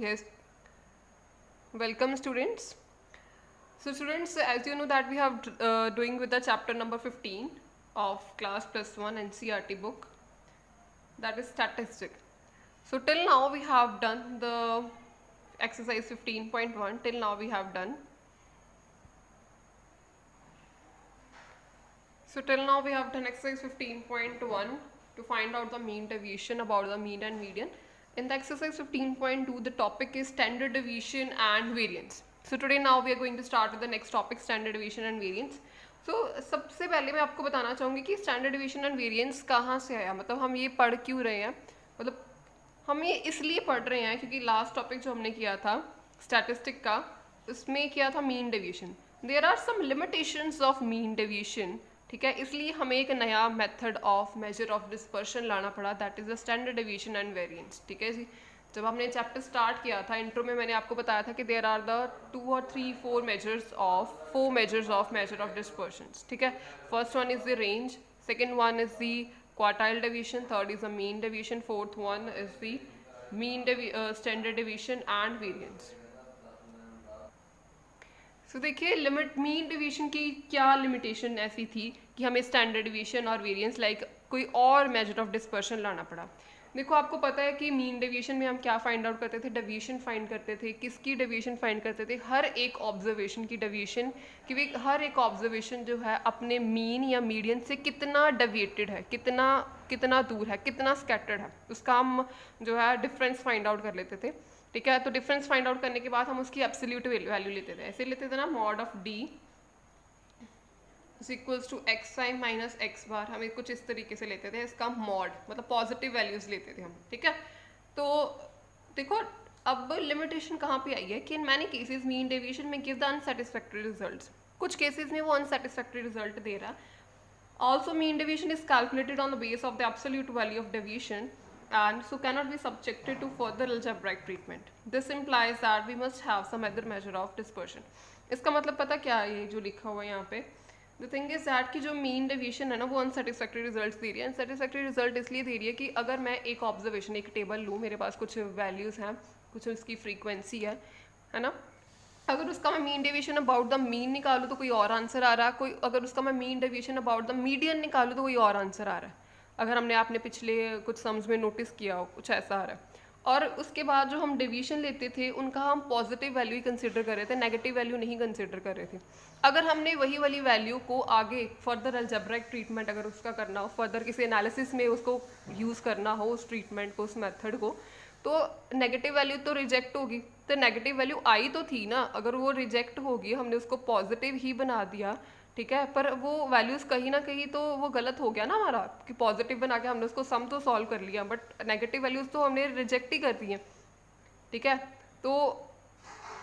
Yes, welcome students. So students, as you know that we have doing with the chapter number 15 of class plus 1 NCERT book, that is statistic. So till now we have done the exercise 15.1, till now we have done. So till now we have done exercise 15.1 to find out the mean deviation, about the mean and median. In the exercise 15.2 the topic is standard deviation and variance. So today now we are going to start with the next topic, standard deviation and variance. So सबसे पहले मैं आपको बताना चाहूँगी कि standard division and variance कहाँ से आया, मतलब हम ये पढ़ क्यों रहे हैं, मतलब हम ये इसलिए पढ़ रहे हैं क्योंकि लास्ट टॉपिक जो हमने किया था स्टैटिस्टिक का, उसमें किया था mean deviation. There are some limitations of mean deviation, ठीक है, इसलिए हमें एक नया method of measure of dispersion लाना पड़ा, that is the standard deviation and variance. ठीक है जी. जब हमने चैप्टर स्टार्ट किया था इंट्रो में मैंने आपको बताया था कि there are the 2 or 3 4 measures of measure of dispersions. ठीक है, first one is the range, second one is the quartile deviation, third is the mean deviation, fourth one is the mean standard deviation and variance. So देखिए limit mean deviation की क्या limitation ऐसी थी कि हमें standard deviation और variance like कोई और मेजर ऑफ डिस्पर्शन लाना पड़ा. देखो आपको पता है कि मीन डेविएशन में हम क्या फाइंड आउट करते थे, डेविएशन फाइंड करते थे. किसकी डेविएशन फाइंड करते थे? हर एक ऑब्जर्वेशन की डेविएशन, कि हर एक ऑब्जर्वेशन जो है अपने मीन या मीडियन से कितना डेविएटेड है, कितना दूर है, कितना स्कैटर्ड है, उसका हम जो है डिफरेंस फाइंड आउट कर लेते थे. ठीक है, तो डिफरेंस फाइंड आउट करने के बाद हम उसकी एब्सोल्यूट वैल्यू लेते थे. ऐसे लेते थे ना, mod of D is equals to X prime minus x bar, हमें कुछ इस तरीके से लेते थे. इसका मॉड मतलब पॉजिटिव वैल्यूज लेते थे हम. ठीक है, तो देखो अब लिमिटेशन कहाँ पे आई है कि in many cases mean deviation में गिव द अनसेटिस्फैक्टरी रिजल्ट्स. कुछ केसेस में वो अनसेटिस्फैक्टरी रिजल्ट दे रहा. Also mean deviation is calculated on the base of the absolute value of deviation and so cannot be subjected to further algebraic treatment. This implies that we must have some other measure of dispersion. इसका मतलब पता क्या है, ये जो लिखा हुआ है यहाँ पे, द थिंग इज दैट कि जो मीन डेविएशन है ना वो अनसेटिस्फैक्टरी रिजल्ट दे रही है. अनसेटिस्फैक्टरी रिजल्ट इसलिए दे रही है कि अगर मैं एक ऑब्जर्वेशन, एक टेबल लूँ, मेरे पास कुछ वैल्यूज़ हैं, कुछ उसकी फ्रीक्वेंसी है ना, अगर उसका मैं mean deviation about the mean निकालूँ तो कोई और आंसर आ रहा है, कोई अगर उसका मैं mean deviation about the median निकालूँ तो कोई और आंसर आ रहा है. अगर हमने आपने पिछले कुछ सम्स में नोटिस किया हो, कुछ ऐसा आ रहा है. और उसके बाद जो हम डेविएशन लेते थे उनका हम पॉजिटिव वैल्यू ही कंसिडर कर रहे थे, नेगेटिव वैल्यू नहीं कंसिडर कर रहे थे. अगर हमने वही वाली वैल्यू को आगे फर्दर अलजेब्रिक ट्रीटमेंट अगर उसका करना हो, फर्दर किसी एनालिसिस में उसको यूज़ करना हो, उस ट्रीटमेंट को, उस मेथड को, तो नेगेटिव वैल्यू तो रिजेक्ट होगी. तो नेगेटिव वैल्यू आई तो थी ना, अगर वो रिजेक्ट होगी, हमने उसको पॉजिटिव ही बना दिया. ठीक है, पर वो वैल्यूज़ कहीं ना कहीं तो वो गलत हो गया ना हमारा, कि पॉजिटिव बना के हमने उसको सम तो सॉल्व कर लिया बट नेगेटिव वैल्यूज़ तो हमने रिजेक्ट ही कर दी हैं. ठीक है, तो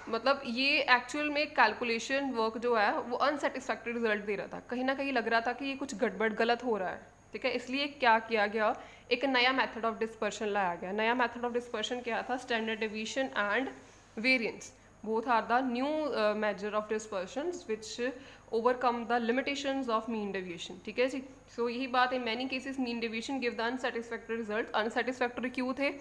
मतलब ये एक्चुअल में कैलकुलेशन वर्क जो है वो अनसेटिस्फैक्टरी रिजल्ट दे रहा था. कहीं ना कहीं लग रहा था कि ये कुछ गड़बड़ गलत हो रहा है. ठीक है, इसलिए क्या किया गया, एक नया मेथड ऑफ डिस्पर्शन लाया गया. नया मेथड ऑफ डिस्पर्शन क्या था? Standard deviation and variance. Both are the new measure of dispersions which overcome the limitations of mean deviation. ठीक है जी. So यही बात है, many cases mean deviation give the unsatisfactory result. unsatisfactory क्यों थे?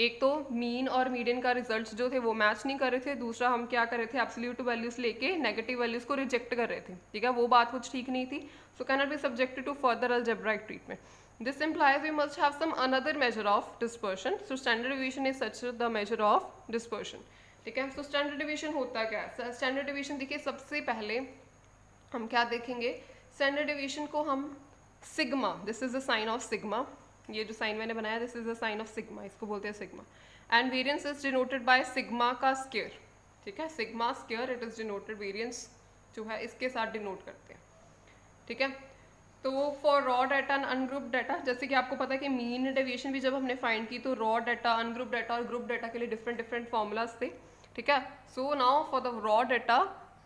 एक तो मीन और मीडियन का रिजल्ट्स जो थे वो मैच नहीं कर रहे थे, दूसरा हम क्या कर रहे थे, एब्सोल्यूट वैल्यूज लेके नेगेटिव वैल्यूज को रिजेक्ट कर रहे थे. ठीक है, वो बात कुछ ठीक नहीं थी. So can not be subjected to further algebraic treatment. This implies we must have some another measure of dispersion. So standard deviation is such the measure of dispersion. ठीक है, तो स्टैंडर्ड डिवीजन होता क्या है? स्टैंडर्ड डिवीजन देखिए, सबसे पहले हम क्या देखेंगे, स्टैंडर्ड डिवीजन को हम sigma, this is the sign of sigma, ये जो साइन मैंने बनाया this is the sign of sigma, इसको बोलते हैं sigma. And variance is denoted by sigma का स्क्वायर. ठीक है, sigma square it is denoted, variance जो है इसके साथ डिनोट करते हैं. ठीक है, तो for raw data and ungroup data, जैसे कि आपको पता है कि मीन डेविएशन भी जब हमने फाइंड की तो रॉ डाटा, अनग्रुप डाटा और ग्रुप डाटा के लिए डिफरेंट फॉर्मूलाज थे. ठीक है, so now for the raw data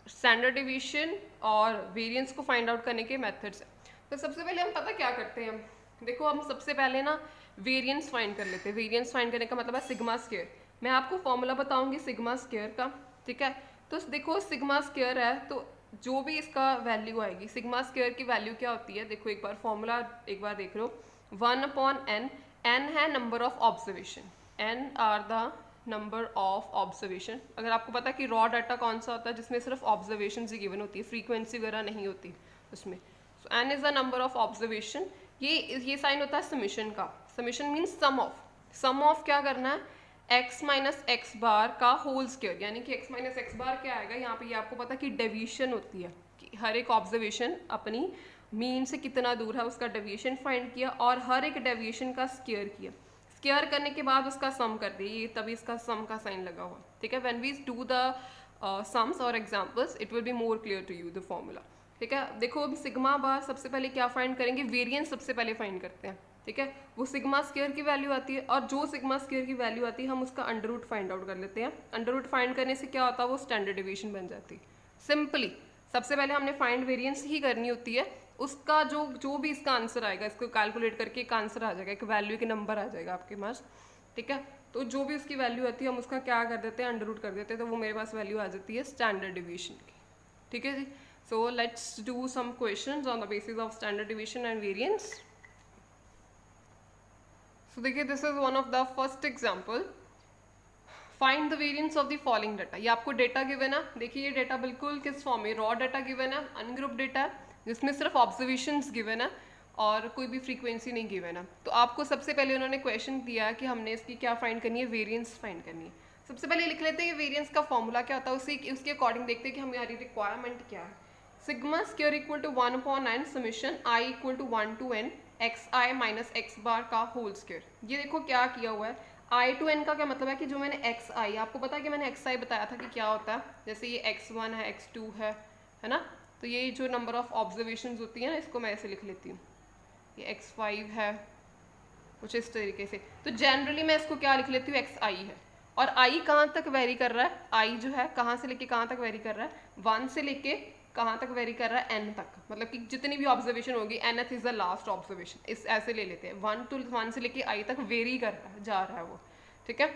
standard deviation और वेरिएंस को फाइंड आउट करने के मेथड्स हैं. तो सबसे पहले हम पता क्या करते हैं, देखो हम सबसे पहले ना वेरिएंस फाइंड कर लेते हैं. वेरिएंस फाइंड करने का मतलब है सिग्मा स्क्वायर. मैं आपको फॉर्मूला बताऊंगी सिग्मा स्क्वायर का. ठीक है, तो देखो सिग्मा स्क्वायर है तो जो भी इसका वैल्यू आएगी, सिग्मा स्क्वायर की वैल्यू क्या होती है, देखो एक बार फॉर्मूला एक बार देख लो. 1/n, n है number of observation, n are the number of observation. अगर आपको पता है कि रॉ डाटा कौन सा होता है जिसमें सिर्फ ऑब्जर्वेशन ही गिवन होती है, फ्रीक्वेंसी वगैरह नहीं होती उसमें। So N is the number of observation. ये साइन होता है समीशन का। Summation means sum of. Sum of क्या करना है, x माइनस एक्स बार का होल स्क्वायर, यानी कि x माइनस एक्स बार क्या आएगा, यहाँ पे ये आपको पता है कि डेविएशन होती है कि हर एक ऑब्जर्वेशन अपनी मीन से कितना दूर है उसका डेविएशन फाइंड किया और हर एक डेविएशन का स्क्वायर किया। स्क्वायर करने के बाद उसका सम कर दिए, ये तभी इसका सम का साइन लगा हुआ, ठीक है। When we do the sums और examples it will be more clear to you the formula, ठीक है। देखो अभी सिग्मा बार सबसे पहले क्या फाइंड करेंगे, वेरिएंस सबसे पहले फाइंड करते हैं, ठीक है। वो सिग्मा स्क्वायर की वैल्यू आती है और जो सिग्मा स्क्वायर की वैल्यू आती है हम उसका अंडर रूट फाइंड आउट कर लेते हैं। अंडर रूट फाइंड करने से क्या होता है, वो स्टैंडर्ड डेविएशन बन जाती है। सिंपली सबसे पहले हमने फाइंड वेरिएंस ही करनी होती है, उसका जो भी इसका आंसर आएगा इसको कैलकुलेट करके एक आंसर आ जाएगा, एक वैल्यू के नंबर आ जाएगा आपके पास, ठीक है। तो जो भी उसकी वैल्यू आती है हम उसका क्या कर देते हैं, अंडर रूट कर देते हैं, तो वो मेरे पास वैल्यू आ जाती है स्टैंडर्ड डेविएशन की, ठीक है जी। So let's do some questions on the basis of standard deviation and variance. So देखिए this is one of the first example, find the variance of the following data. ये आपको data given है, देखिए ये डेटा बिल्कुल किस form में, raw data given है, अनग्रुप डेटा है जिसमें सिर्फ ऑब्जर्वेशंस गिवन है और कोई भी फ्रीक्वेंसी नहीं गिवन है। तो आपको सबसे पहले उन्होंने क्वेश्चन दिया कि हमने इसकी क्या फाइंड करनी है, वेरिएंस फाइंड करनी है। सबसे पहले लिख लेते हैं कि वेरिएंस का फॉर्मूला क्या होता है, उसके अकॉर्डिंग देखते हैं कि हमारी रिक्वायरमेंट क्या है। Sigma square equal to 1/n summation i equal to 1 to n xi minus x bar का होल स्क्वायर। ये देखो क्या किया हुआ है, i to n का क्या मतलब है कि जो मैंने xi, आपको पता है कि मैंने xi बताया था कि क्या होता है, जैसे ये x1 है, x2 है ना। तो ये जो नंबर ऑफ ऑब्जर्वेशंस होती है ना, इसको मैं ऐसे लिख लेती हूँ, ये x5 है कुछ इस तरीके से। तो जनरली मैं इसको क्या लिख लेती हूँ, xi है। और i कहाँ तक वेरी कर रहा है, i जो है कहाँ से लेके कहाँ तक वेरी कर रहा है, 1 से लेके कहाँ तक वेरी कर रहा है, n तक, मतलब कि जितनी भी ऑब्जर्वेशन होगी nth is the last observation, इस ऐसे ले लेते हैं। 1 से लेके i तक वेरी कर रहा है, जा रहा है वो, ठीक है।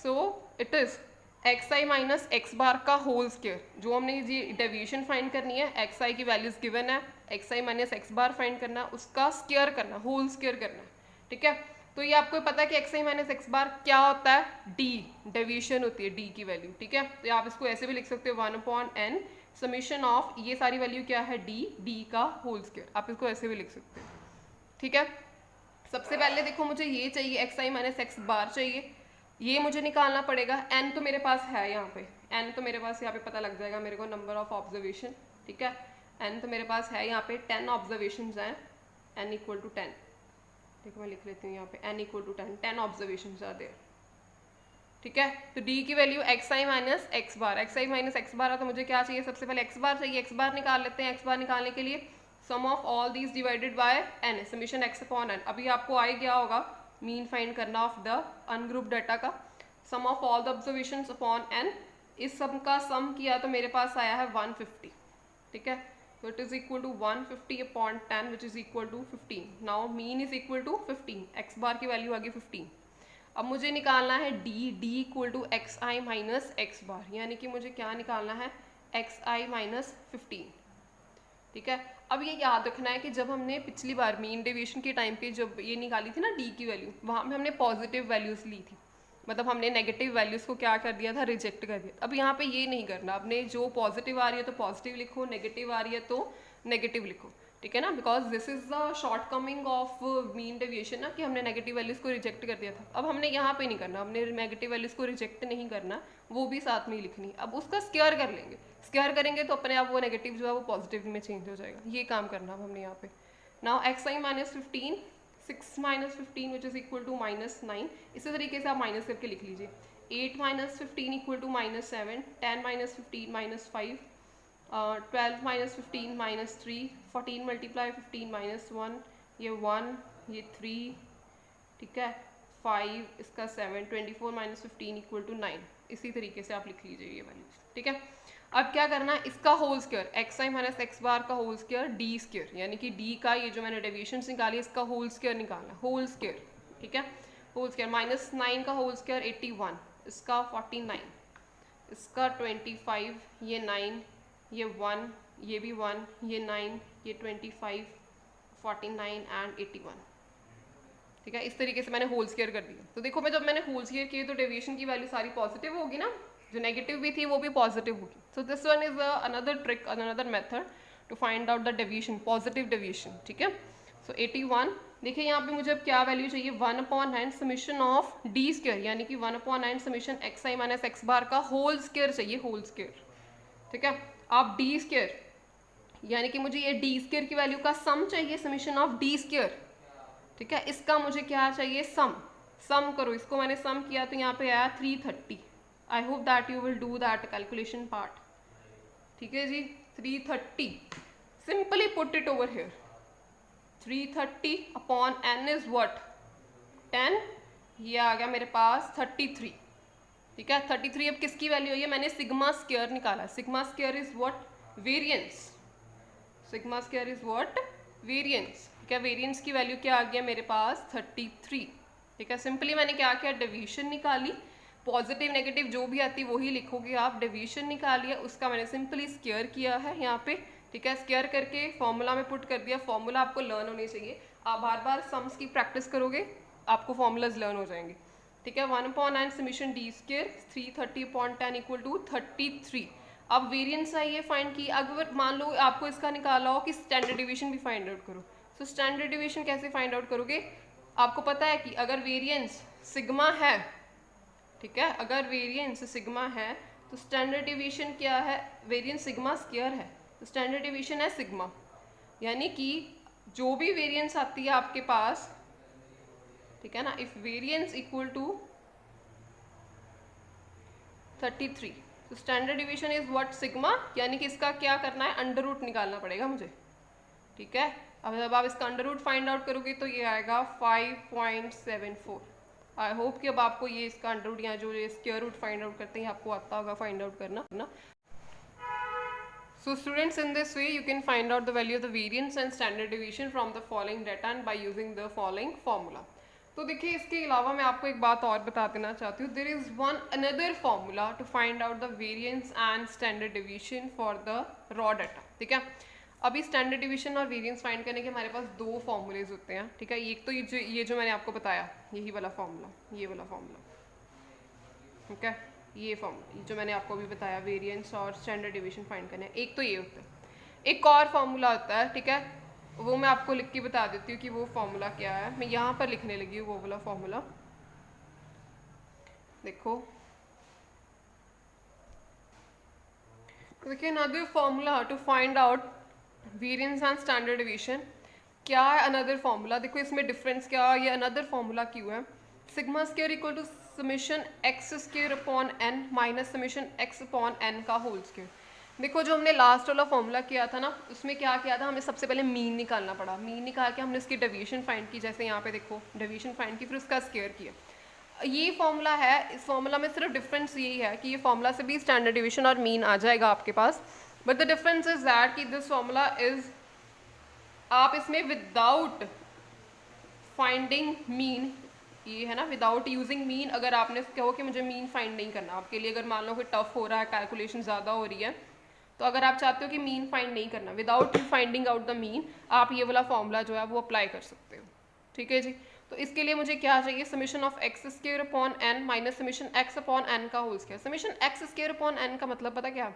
So it is xi minus x bar का होल स्क्वायर। जो हमने ये डेविएशन फाइंड करनी है, xi की वैल्यूज गिवन है, xi माइनस एक्स बार फाइंड करना है, उसका स्क्वायर करना, होल स्क्वायर करना है, ठीक है। तो ये आपको पता है कि xi माइनस एक्स बार क्या होता है, d डेविएशन होती है, d की वैल्यू, ठीक है। तो आप इसको ऐसे भी लिख सकते हो 1/n समीशन ऑफ ये सारी वैल्यू क्या है, d का होल स्क्वायर, आप इसको ऐसे भी लिख सकते हो, ठीक है। सबसे पहले देखो मुझे ये चाहिए, xi माइनस एक्स बार चाहिए, ये मुझे निकालना पड़ेगा। n तो मेरे पास है यहाँ पे, n तो मेरे पास यहाँ पे पता लग जाएगा मेरे को, नंबर ऑफ ऑब्जर्वेशन, ठीक है। n तो मेरे पास है यहाँ पे 10 ऑब्जर्वेशन हैं, n इक्वल टू 10, देखो मैं लिख लेती हूँ यहाँ पे n equal to 10 observation are there, ठीक है। तो d की value xi minus x bar, xi minus x bar है तो मुझे क्या चाहिए, सबसे पहले x बार चाहिए, x बार निकाल लेते हैं। x बार निकालने के लिए sum of all these divided by n, summation x upon n। अभी आपको आई गया होगा मीन फाइंड करना ऑफ द अनग्रुप डाटा का, sum of all the observations upon n, इस सब का सम किया तो मेरे पास आया है 150, ठीक है। तो it is equal to 150 upon 10 which is equal to 15। Now mean is equal to 15, x bar की वैल्यू आ गई 15। अब मुझे निकालना है d equal to xi minus x bar, यानी कि मुझे क्या निकालना है, xi माइनस 15, ठीक है। अब ये याद रखना है कि जब हमने पिछली बार मीन डेविएशन के टाइम पे जब ये निकाली थी ना d की वैल्यू, वहाँ पे हमने पॉजिटिव वैल्यूज ली थी, मतलब हमने नेगेटिव वैल्यूज को क्या कर दिया था, रिजेक्ट कर दिया। अब यहाँ पे ये नहीं करना, अपने जो पॉजिटिव आ रही है तो पॉजिटिव लिखो, नेगेटिव आ रही है तो नेगेटिव लिखो, ठीक है ना। Because this is the short coming of mean deviation ना, कि हमने नेगेटिव वैल्यूज को रिजेक्ट कर दिया था। अब हमने यहाँ पे नहीं करना, हमने नेगेटिव वैल्यूज को रिजेक्ट नहीं करना, वो भी साथ में ही लिखनी। अब उसका स्क्वायर कर लेंगे, स्क्वायर करेंगे तो अपने आप वो नेगेटिव जो है वो पॉजिटिव में चेंज हो जाएगा, ये काम करना अब हमने यहाँ पे। Now xi minus 15, 6 minus 15 which is equal to minus 9, इसी तरीके से आप माइनस करके लिख लीजिए। 8 minus 15 equal to minus 7, 10 minus 15 minus 5, 12 minus 15 minus 3, 14 multiply 15 minus 1, ये 1, ये 3, ठीक है, 5, इसका 7, 24 माइनस 15 इक्वल टू 9, इसी तरीके से आप लिख लीजिए ये वैल्यूज, ठीक है। अब क्या करना है, इसका whole square, xi minus x bar का होल स्क्वायर, d स्क्वायर, यानी कि d का ये जो मैंने डेविएशन निकाली इसका होल स्क्वायर निकालना, होल स्क्वायर, ठीक है। होल स्क्वायर माइनस 9 का होल स्क्वायर 81, इसका 49, इसका 25, ये 9, ये 1, ये भी 1, ये 9, ये 25, 49 एंड 81, ठीक है, इस तरीके से मैंने होल स्क्वायर कर दिया। तो देखो मैं जब मैंने होल स्क्वायर किए तो डेविएशन की वैल्यू सारी पॉजिटिव होगी ना, जो नेगेटिव भी थी वो भी पॉजिटिव होगी। So this one is another trick, another method to find out the deviation, positive deviation. ठीक है, सो 81 देखिए यहाँ पे मुझे अब क्या वैल्यू चाहिए, 1/9 समीशन ऑफ डी स्क्वायर, यानी कि 1/9 समीशन एक्स आई माइनस एक्स बार का होल स्क्वायर चाहिए, होल स्क्वायर। ठीक है, आप डी स्क्वायर यानी कि मुझे ये डी स्क्वायर की वैल्यू का सम चाहिए, समीशन ऑफ डी स्क्वायर। ठीक है, इसका मुझे क्या चाहिए, सम करो, इसको मैंने सम किया तो यहाँ पे आया 330। I hope that you will do that calculation part. ठीक है जी, 330 simply put it over here, 330 upon n is what 10, ये आ गया मेरे पास 33। ठीक है, 33 अब किसकी वैल्यू है, मैंने सिग्मा स्क्वायर निकाला, sigma square is what variance, sigma square is what variance. ठीक है, वेरिएंस की वैल्यू क्या आ गया मेरे पास 33। ठीक है, सिंपली मैंने क्या किया, डिवीजन निकाली, पॉजिटिव नेगेटिव जो भी आती वही लिखोगे आप, डिवीजन निकालिए, उसका मैंने सिंपली स्क्वायर किया है यहाँ पे। ठीक है, स्क्वायर करके फॉर्मूला में पुट कर दिया, फॉर्मूला आपको लर्न होने चाहिए, आप बार बार सम्स की प्रैक्टिस करोगे आपको फॉर्मूलाज लर्न हो जाएंगे। ठीक है, 1/9 summation d square 330/10 equal to 33। अब वेरिएंस आइए फाइंड की, अगर मान लो आपको इसका निकाला हो कि स्टैंडर्ड डिवीजन भी फाइंड आउट करो, तो स्टैंडर्ड डिवीजन कैसे फाइंड आउट करोगे, आपको पता है कि अगर वेरिएंस सिग्मा है, ठीक है, अगर वेरिएंस सिग्मा है तो स्टैंडर्ड डिवीजन क्या है, वेरिएंस सिग्मा स्क्वायर है तो स्टैंडर्ड डिवीजन है सिग्मा, यानी कि जो भी वेरिएंस आती है आपके पास, ठीक है ना, इफ वेरिएंस इक्वल टू 33 तो standard division is what sigma, यानी कि इसका क्या करना है, अंडर रूट निकालना पड़ेगा मुझे। ठीक है, अब जब आप इसका अंडर रूट फाइंड आउट करोगे तो ये आएगा 5.74। आई होप कि अब आपको ये इसका अंडर रूट या जो ये स्क्वायर रूट फाइंड आउट करते हैं आपको आता होगा फाइंड आउट करना ना। So students, in this way you can find out the value of the variance and standard deviation from the following data and by using the following formula. तो देखिए इसके अलावा मैं आपको एक बात और बता देना चाहती हूँ, there is one another formula to find out the variance and standard deviation for the raw data. ठीक है, अभी स्टैंडर्ड डिवीजन और वेरिएंस फाइंड करने के हमारे पास दो फॉर्मूलेज होते हैं। ठीक है, एक तो ये जो मैंने आपको बताया यही वाला फॉर्मूला, ये वाला फॉर्मूला, ठीक है, ये फॉर्मूला जो मैंने आपको अभी बताया वेरिएंस और स्टैंडर्ड डिवीजन फाइंड करने, एक तो ये होता है, एक और फॉर्मूला होता है। ठीक है, वो मैं आपको लिख के बता देती हूँ कि वो फॉर्मूला क्या है, मैं यहाँ पर लिखने लगी हूँ वो वाला फॉर्मूला। देखो देखिए, another formula to find out variance and standard division, क्या है अनदर फॉर्मूला, देखो इसमें डिफरेंस क्या है, ये अनदर फॉर्मूला क्यों है, sigma square equal to summation x square upon n minus summation x upon n का होल स्क्वायर। देखो जो हमने लास्ट वाला फॉर्मूला किया था ना, उसमें क्या किया था, हमें सबसे पहले मीन निकालना पड़ा, मीन निकाल के हमने इसकी डेविएशन फाइंड की, जैसे यहाँ पे देखो डेविएशन फाइंड की, फिर उसका स्क्वायर किया। ये फॉर्मूला है, इस फॉर्मूला में सिर्फ डिफरेंस यही है कि ये फॉर्मूला से भी स्टैंडर्ड डिवीजन और मीन आ जाएगा आपके पास, but the difference is that कि दिस फॉर्मूला इज, आप इसमें विदाउट फाइंडिंग मीन, ये है ना, विदाउट यूजिंग मीन, अगर आपने कहो कि मुझे मीन फाइंड नहीं करना, आपके लिए अगर मान लो कि टफ हो रहा है, कैलकुलेशन ज़्यादा हो रही है, तो अगर आप चाहते हो कि मीन फाइंड नहीं करना, without finding out the mean, आप ये वाला फॉर्मूला जो है वो अप्लाई कर सकते हो। ठीक है जी, तो इसके लिए मुझे क्या चाहिए, summation of x square upon n minus summation x upon n का whole square. Summation x square upon n का मतलब पता क्या,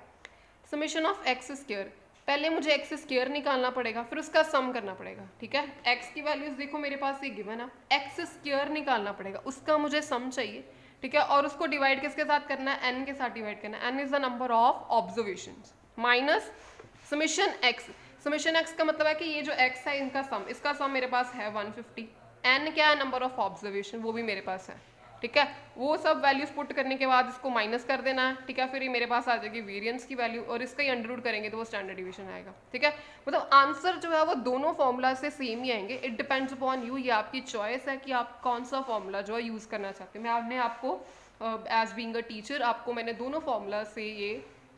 समीशन ऑफ एक्स स्क्वायर, पहले मुझे एक्स स्क्वायर निकालना पड़ेगा, फिर उसका सम करना पड़ेगा। ठीक है, एक्स की वैल्यूज देखो मेरे पास ये गिवन है, एक्स स्क्वायर निकालना पड़ेगा, उसका मुझे सम चाहिए। ठीक है, और उसको डिवाइड किसके साथ करना है, एन के साथ डिवाइड करना है, n is the number of observations minus summation x, summation x का मतलब है कि ये जो एक्स है इनका सम, इसका सम मेरे पास है 150, एन क्या है, नंबर ऑफ ऑब्जर्वेशन, वो भी मेरे पास है। ठीक है, वो सब वैल्यूज पुट करने के बाद इसको माइनस कर देना है। ठीक है, फिर ये मेरे पास आ जाएगी वेरिएंस की वैल्यू, और इसका ही अंडर रूट करेंगे तो वो स्टैंडर्ड डिवीजन आएगा। ठीक है, मतलब आंसर जो है वो दोनों फॉर्मूला से सेम ही आएंगे, इट डिपेंड्स अपॉन यू, ये आपकी चॉइस है कि आप कौन सा फॉर्मूला जो है यूज़ करना चाहते हैं। मैं आपने आपको एज बीइंग अ टीचर आपको मैंने दोनों फॉर्मूला से ये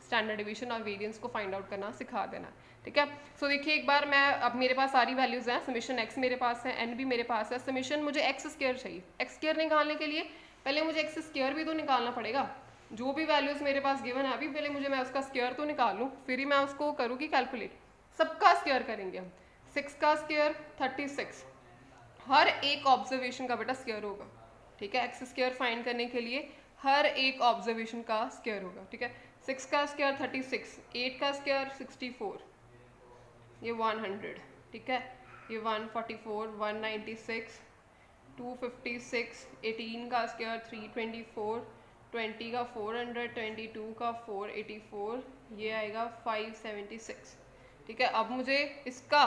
स्टैंडर्ड डिवीजन और वेरिएंस को फाइंड आउट करना सिखा देना। ठीक है, सो देखिए एक बार मैं, अब मेरे पास सारी वैल्यूज हैं, समीशन एक्स मेरे पास है, एन भी मेरे पास है, समीशन मुझे एक्स स्क्वायर चाहिए, एक्स स्क्वायर निकालने के लिए पहले मुझे एक्स स्क्वायर भी तो निकालना पड़ेगा, जो भी वैल्यूज मेरे पास गिवन है अभी, पहले मुझे मैं उसका स्क्वायर तो निकाल लूँ, फिर ही मैं उसको करूँगी कैलकुलेट, सबका स्क्वायर करेंगे हम, 6 का स्क्वायर 36, हर एक ऑब्जर्वेशन का बेटा स्क्वायर होगा, ठीक है। एक्स स्क्वायर फाइंड करने के लिए हर एक ऑब्जर्वेशन का स्क्वायर होगा, ठीक है। 6 का स्क्वायर 36, 8 का स्क्वायर 64, ये 100, ठीक है। ये 144, 196, 256, 18 का स्क्वायर 324, 20 का 400, 22 का 484, ये आएगा 576, ठीक है। अब मुझे इसका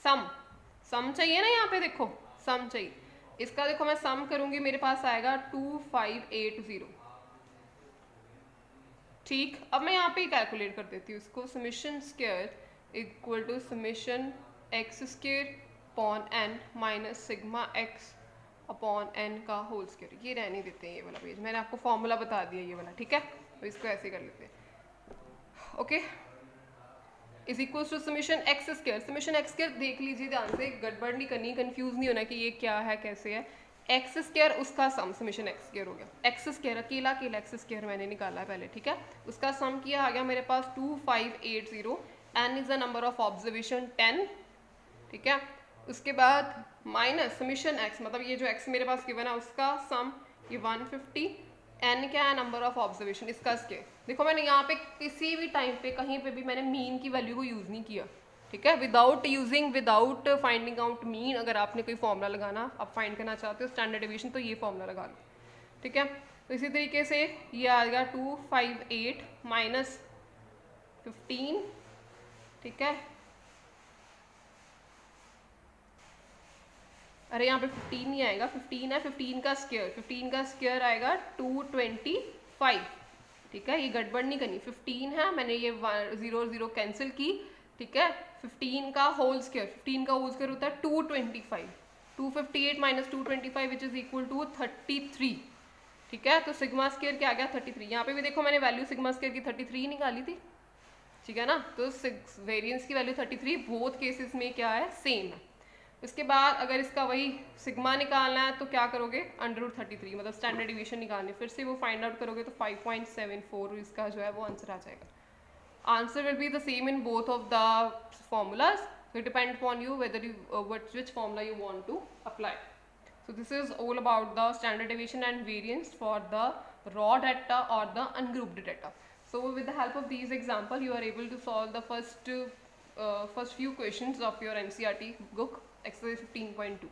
सम चाहिए ना, यहाँ पे देखो सम चाहिए। इसका देखो मैं सम करूंगी, मेरे पास आएगा 2580, ठीक। अब मैं यहाँ पे कैलकुलेट कर देती हूँ इसको। Summation square equal to summation x square upon n minus sigma x upon n का होल स्क्वायर। ये रहने देते हैं ये वाला पेज, मैंने आपको फॉर्मूला बता दिया ये वाला, ठीक है। तो इसको ऐसे कर लेते हैं, okay. Is equal to summation x square. Summation x square देख लीजिए ध्यान से, गड़बड़ नहीं करनी, कंफ्यूज नहीं होना कि ये क्या है कैसे है। एक्स स्क्वायर उसका सम समेशन एक्स स्क्वायर हो गया। एक्स स्क्वायर अकेला अकेला एक्स स्क्वायर मैंने निकाला पहले, ठीक है। उसका सम किया आ गया मेरे पास 2580। N is the number of observation 10, ठीक है। उसके बाद माइनस समेशन एक्स, मतलब ये जो एक्स मेरे पास गिवन है उसका सम, ये 150। एन क्या है, नंबर ऑफ ऑब्जर्वेशन, इसका स्क्वायर। देखो मैंने यहाँ पे किसी भी टाइम पे कहीं पे भी मैंने मीन की वैल्यू को यूज़ नहीं किया, ठीक है। विदाउट फाइंडिंग आउट मीन, अगर आपने कोई फॉर्मूला लगाना, आप फाइंड करना चाहते हो स्टैंडर्ड डेविएशन, तो ये फॉर्मूला लगा लो, ठीक है। तो इसी तरीके से ये आ गया 258 माइनस 15, ठीक है। अरे यहाँ पे 15 नहीं आएगा, 15 है, 15 का स्क्वायर, 15 का स्क्वायर आएगा 225, ठीक है। ये गड़बड़ नहीं करनी, 15 है, मैंने ये 0 0 कैंसिल की, ठीक है। 15 का होल स्क्वायर, 15 का होल स्क्वायर होता है 225, 258 minus 225 which is equal to 33, ठीक है। तो सिग्मा स्क्वायर क्या आ गया 33। यहाँ पे भी देखो मैंने वैल्यू सिग्मा स्क्वायर की 33 निकाली थी, ठीक है ना। तो वेरिएंस की वैल्यू 33 बोथ केसेस में क्या है, सेम है। उसके बाद अगर इसका वही सिग्मा निकालना है तो क्या करोगे, √33, मतलब स्टैंडर्ड डिवीजन निकालने, फिर से वो फाइंड आउट करोगे तो 5.74 इसका जो है वो आंसर आ जाएगा। Answer will be the same in both of the formulas, so it depends upon you whether you which formula you want to apply. So this is all about the standard deviation and variance for the raw data or the ungrouped data. So with the help of these example you are able to solve the first few questions of your NCERT book exercise 15.2.